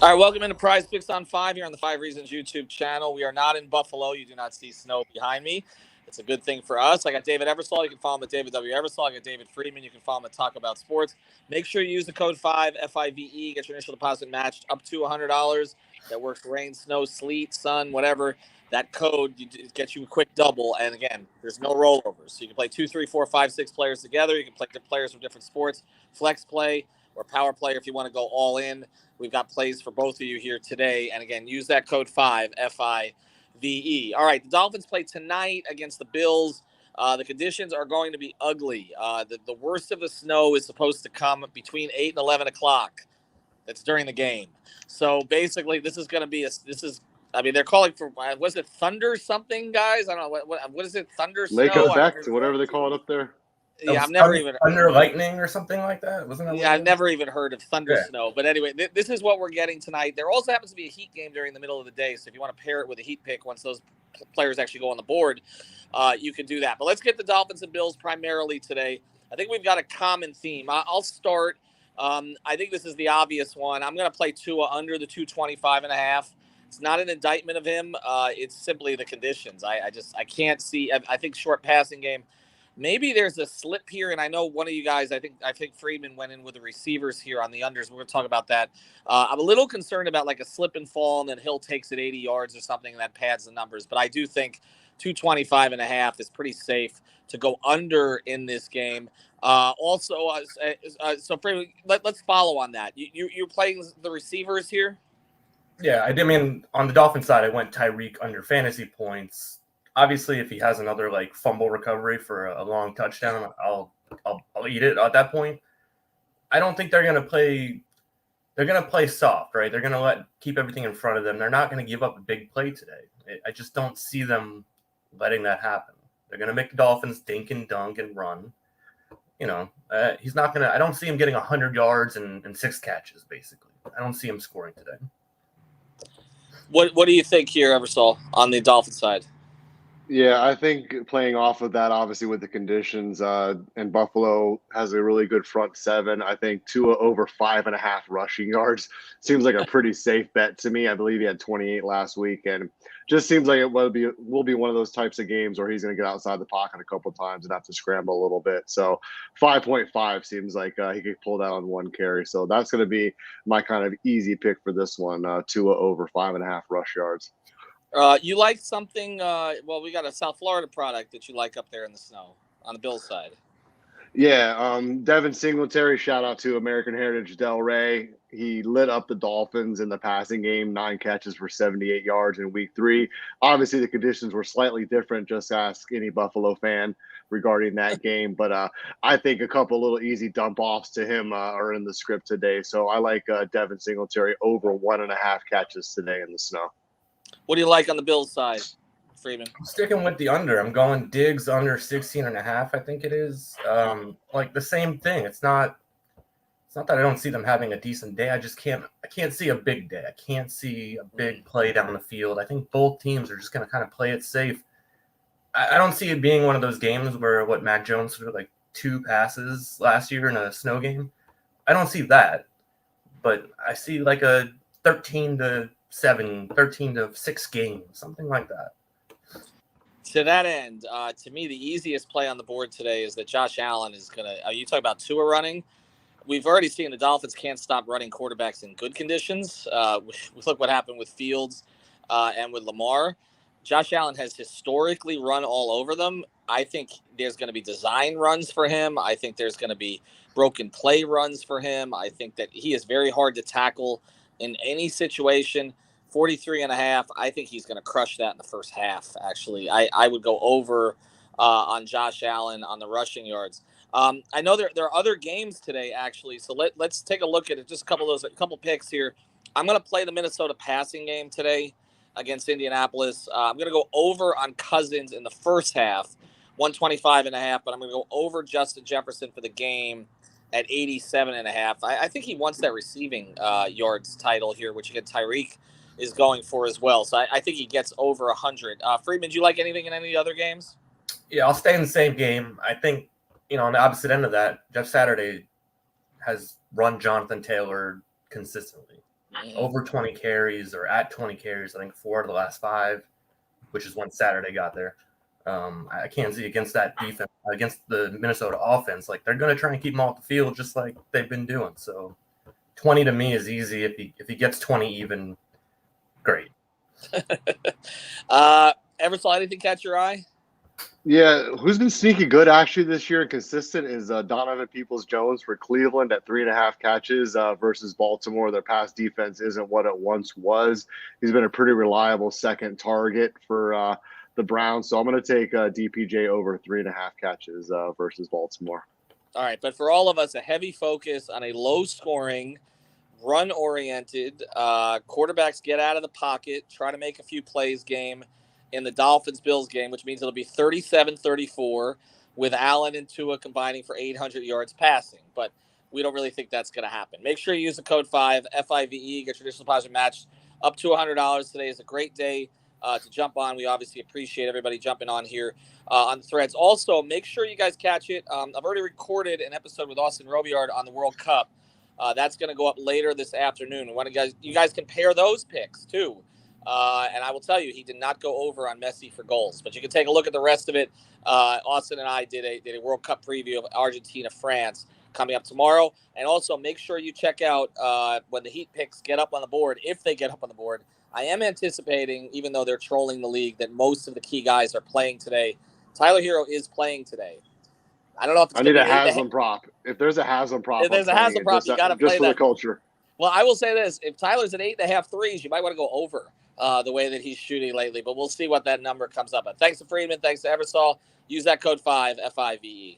All right, welcome into PrizePicks on 5 here on the 5 Reasons YouTube channel. We are not in Buffalo. You do not see snow behind me. It's a good thing for us. I got David Eversole. You can follow him at David W. Eversole. I got David Friedman. You can follow him at Talk About Sports. Make sure you use the code 5, FIVE. Get your initial deposit matched up to $100. That works for rain, snow, sleet, sun, whatever. That code gets you a quick double. And again, there's no rollovers. So you can play 2, 3, 4, 5, 6 players together. You can play players from different sports, flex play, or power play if you want to go all in. We've got plays for both of you here today. And again, use that code 5, FIVE. All right, the Dolphins play tonight against the Bills. The conditions are going to be ugly. The worst of the snow is supposed to come between 8 and 11 o'clock. That's during the game. So basically, this is going to be they're calling for, was it thunder something, guys? I don't know. What is it? Thunder Lake snow? effect, whatever they call it up there. Yeah, I've never even Thunder lightning or something like that. Wasn't that? Yeah, I've never even heard of thunder snow. But anyway, this is what we're getting tonight. There also happens to be a heat game during the middle of the day. So if you want to pair it with a heat pick once those players actually go on the board, you can do that. But let's get the Dolphins and Bills primarily today. I think we've got a common theme. I'll start. I think this is the obvious one. I'm going to play Tua under the 225.5. It's not an indictment of him. It's simply the conditions. I can't see. I think short passing game. Maybe there's a slip here, and I know one of you guys, I think Friedman went in with the receivers here on the unders. We're going to talk about that. I'm a little concerned about like a slip and fall, and then Hill takes it 80 yards or something, and that pads the numbers. But I do think 225.5 is pretty safe to go under in this game. So Friedman, let's follow on that. You're playing the receivers here? Yeah, I mean, on the Dolphin side, I went Tyreek under fantasy points. Obviously, if he has another like fumble recovery for a long touchdown, I'll eat it at that point. I don't think they're gonna play. They're gonna play soft, right? They're gonna keep everything in front of them. They're not gonna give up a big play today. I just don't see them letting that happen. They're gonna make the Dolphins dink and dunk and run. He's not gonna. I don't see him getting 100 yards and 6 catches. Basically, I don't see him scoring today. What do you think here, Eversole, on the Dolphin side? Yeah, I think playing off of that, obviously with the conditions, and Buffalo has a really good front seven. I think Tua over 5.5 rushing yards seems like a pretty safe bet to me. I believe he had 28 last week, and just seems like it will be one of those types of games where he's going to get outside the pocket a couple of times and have to scramble a little bit. So 5.5 seems like he could pull that on one carry. So that's going to be my kind of easy pick for this one. Tua over 5.5 rush yards. You like something? We got a South Florida product that you like up there in the snow on the Bills side. Yeah, Devin Singletary, shout out to American Heritage Del Rey. He lit up the Dolphins in the passing game, 9 catches for 78 yards in week 3. Obviously, the conditions were slightly different. Just ask any Buffalo fan regarding that game. But I think a couple little easy dump offs to him are in the script today. So I like Devin Singletary over 1.5 catches today in the snow. What do you like on the Bills side, Freeman? I'm sticking with the under. I'm going Diggs under 16.5. I think it is. Like the same thing. It's not that I don't see them having a decent day. I can't see a big day. I can't see a big play down the field. I think both teams are just going to kind of play it safe. I don't see it being one of those games where Mac Jones threw like 2 passes last year in a snow game. I don't see that, but I see like a 13-7, 13-6 game, something like that. To that end, to me, the easiest play on the board today is that Josh Allen is going to – you talk about Tua running. We've already seen the Dolphins can't stop running quarterbacks in good conditions. Look what happened with Fields and with Lamar. Josh Allen has historically run all over them. I think there's going to be design runs for him. I think there's going to be broken play runs for him. I think that he is very hard to tackle in any situation. 43.5. I think he's going to crush that in the first half, actually. I would go over on Josh Allen on the rushing yards. I know there are other games today, actually, so let's take a look at it. Just a couple picks here. I'm going to play the Minnesota passing game today against Indianapolis. I'm going to go over on Cousins in the first half, 125.5, but I'm going to go over Justin Jefferson for the game at 87.5. I think he wants that receiving yards title here, which again Tyreek is going for as well. So I think he gets over 100. Friedman, do you like anything in any other games? Yeah, I'll stay in the same game. I think, on the opposite end of that, Jeff Saturday has run Jonathan Taylor consistently. over 20 carries or at 20 carries. I think 4 of the last 5, which is when Saturday got there. I can't see against that defense, against the Minnesota offense. Like, they're going to try and keep him off the field just like they've been doing. So 20 to me is easy. If he gets 20 even, great. Ever saw anything catch your eye? Yeah, who's been sneaky good actually this year and consistent is Donovan Peoples-Jones for Cleveland at 3.5 catches versus Baltimore. Their pass defense isn't what it once was. He's been a pretty reliable second target for the Browns. So I'm going to take DPJ over 3.5 catches versus Baltimore. All right, but for all of us, a heavy focus on a low-scoring, run-oriented, quarterbacks get out of the pocket, try to make a few plays game in the Dolphins-Bills game, which means it'll be 37-34 with Allen and Tua combining for 800 yards passing. But we don't really think that's going to happen. Make sure you use the code 5, FIVE, get your traditional deposit match up to $100. Today is a great day to jump on. We obviously appreciate everybody jumping on here on the threads. Also, make sure you guys catch it. I've already recorded an episode with Austin Robillard on the World Cup. That's going to go up later this afternoon. You guys compare those picks too. And I will tell you, he did not go over on Messi for goals. But you can take a look at the rest of it. Austin and I did a World Cup preview of Argentina, France coming up tomorrow. And also make sure you check out when the Heat picks get up on the board, if they get up on the board. I am anticipating, even though they're trolling the league, that most of the key guys are playing today. Tyler Hero is playing today. I don't know if it's I need a Haslam prop. If there's a Haslam prop, if there's a Haslam prop, you got to play just for that. the culture. Well, I will say this: if Tyler's at 8.5 threes, you might want to go over the way that he's shooting lately. But we'll see what that number comes up at. Thanks to Friedman. Thanks to Eversol. Use that code 5, FIVE.